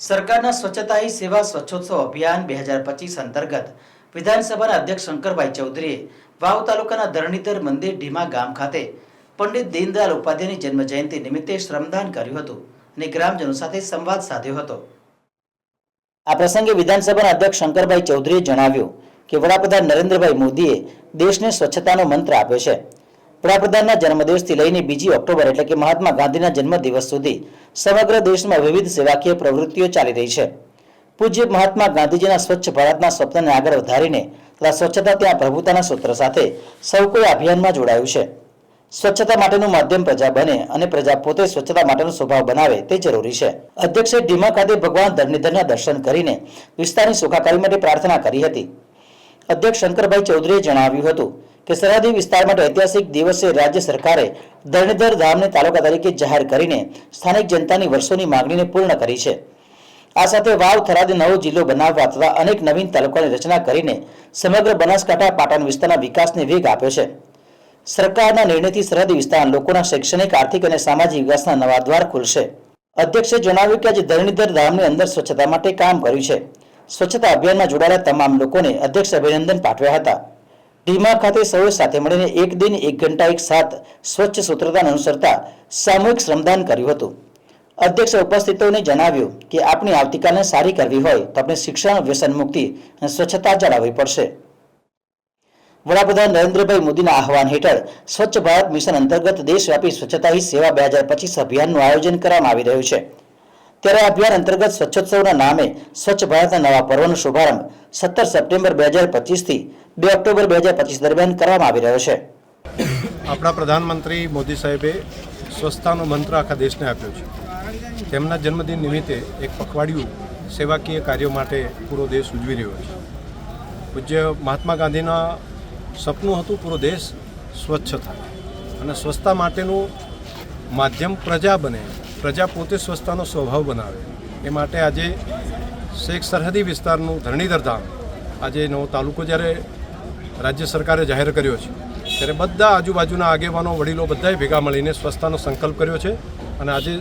સરકારના સ્વચ્છતા હી સેવા સ્વચ્છોત્સવ અભિયાન 2025 અંતર્ગત વિધાનસભાના અધ્યક્ષ શંકરભાઈ ચૌધરીએ વાવ તાલુકાના ધરણીધર મંદિર ઢીમા ગામ ખાતે પંડિત દીનદયાળ ઉપાધ્યાયની જન્મ જયંતિ નિમિત્તે શ્રમદાન કર્યું હતું અને ગ્રામજનો સાથે સંવાદ સાધ્યો હતો। આ પ્રસંગે વિધાનસભાના અધ્યક્ષ શંકરભાઈ ચૌધરીએ જણાવ્યું કે વડાપ્રધાન નરેન્દ્રભાઈ મોદીએ દેશને સ્વચ્છતાનો મંત્ર આપ્યો છે। વડાપ્રધાનના જન્મદિવસથી લઈને 2 ઓક્ટોબર એટલે કે મહાત્મા ગાંધીના જન્મદિવસ સુધી સમગ્ર દેશમાં વિવિધ સેવાકીય પ્રવૃત્તિઓ ચાલી રહી છે। પૂજ્ય મહાત્મા ગાંધીજીના સ્વચ્છ ભારતના સ્વપ્નને આગળ વધારીને તથા સ્વચ્છતા ત્યાં પ્રભુતાના સૂત્ર સાથે સૌ કોઈ અભિયાનમાં જોડાયું છે। સ્વચ્છતા માટેનું માધ્યમ પ્રજા બને અને પ્રજા પોતે સ્વચ્છતા માટેનો સ્વભાવ બનાવે તે જરૂરી છે। અધ્યક્ષે ઢીમા ખાતે ભગવાન ધરણીધરના દર્શન કરીને વિસ્તારની સુખાકારી માટે પ્રાર્થના કરી હતી। અધ્યક્ષ શંકરભાઈ ચૌધરીએ જણાવ્યું હતું કે સરહદી વિસ્તાર માટે ઐતિહાસિક દિવસે રાજ્ય સરકારે ધરણીધર ધામને તાલુકા તરીકે જાહેર કરીને સ્થાનિક જનતાની વર્ષોની માંગણીને પૂર્ણ કરી છે। આ સાથે વાવ થરાદ નવો જિલ્લો બનાવવા તથા અનેક નવીન તાલુકાની રચના કરીને સમગ્ર બનાસકાંઠા પાટણ વિસ્તારના વિકાસને વેગ આપ્યો છે। સરકારના નિર્ણયથી સરહદી વિસ્તારના લોકોના શૈક્ષણિક આર્થિક અને સામાજિક વિકાસના નવા દ્વાર ખુલશે। અધ્યક્ષે જણાવ્યું કે આજે ધરણીધર ધામની અંદર સ્વચ્છતા માટે કામ કર્યું છે। સ્વચ્છતા અભિયાનમાં જોડાયેલા તમામ લોકોને અધ્યક્ષ અભિનંદન પાઠવ્યા હતા। ઢીમા ખાતે સૌએ સાથે મળીને એક દિન એક ઘંટા એક સાથ સ્વચ્છ સૂત્રતાને અનુસરતા સામૂહિક શ્રમદાન કર્યું હતું। અધ્યક્ષે ઉપસ્થિતોને જણાવ્યું કે આપણી આવતીકાલને સારી કરવી હોય તો આપણે શિક્ષણ, વ્યસન મુક્તિ અને સ્વચ્છતા જાળવવી પડશે। વડાપ્રધાન નરેન્દ્રભાઈ મોદીના આહવાન હેઠળ સ્વચ્છ ભારત મિશન અંતર્ગત દેશવ્યાપી સ્વચ્છતા હી સેવા 2025 અભિયાનનું આયોજન કરવામાં આવી રહ્યું છે। ત્યારે આ અભિયાન અંતર્ગત સ્વચ્છોત્સવના નામે સ્વચ્છ ભારતના નવા પર્વનો શુભારંભ 17 સપ્ટેમ્બર 2025 થી 2 ઓક્ટોબર 2025 દરમિયાન કરવામાં આવી રહ્યો છે। આપણા પ્રધાનમંત્રી મોદી સાહેબે સ્વચ્છતાનો મંત્ર આખા દેશને આપ્યો છે। તેમના જન્મદિન નિમિત્તે એક પખવાડિયું સેવાકીય કાર્યો માટે પૂરો દેશ ઉજવી રહ્યો છે। પૂજ્ય મહાત્મા ગાંધીના સપનું હતું પૂરો દેશ સ્વચ્છ થાય અને સ્વચ્છતા માટેનું માધ્યમ પ્રજા બને, પ્રજા પોતે સ્વચ્છતાનો સ્વભાવ બનાવે। એ માટે આજે શેખ સરહદી વિસ્તારનું ધરણીધર ધામ આજે નવો તાલુકો જ્યારે રાજ્ય સરકારે જાહેર કર્યો છે ત્યારે બધા આજુબાજુના આગેવાનો, વડીલો બધાએ ભેગા મળીને સ્વચ્છતાનો સંકલ્પ કર્યો છે અને આજે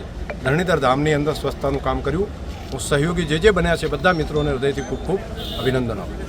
ધરણીધર ધામની અંદર સ્વચ્છતાનું કામ કર્યું। હું સહયોગી જે બન્યા છે બધા મિત્રોને હૃદયથી ખૂબ ખૂબ અભિનંદન આપું।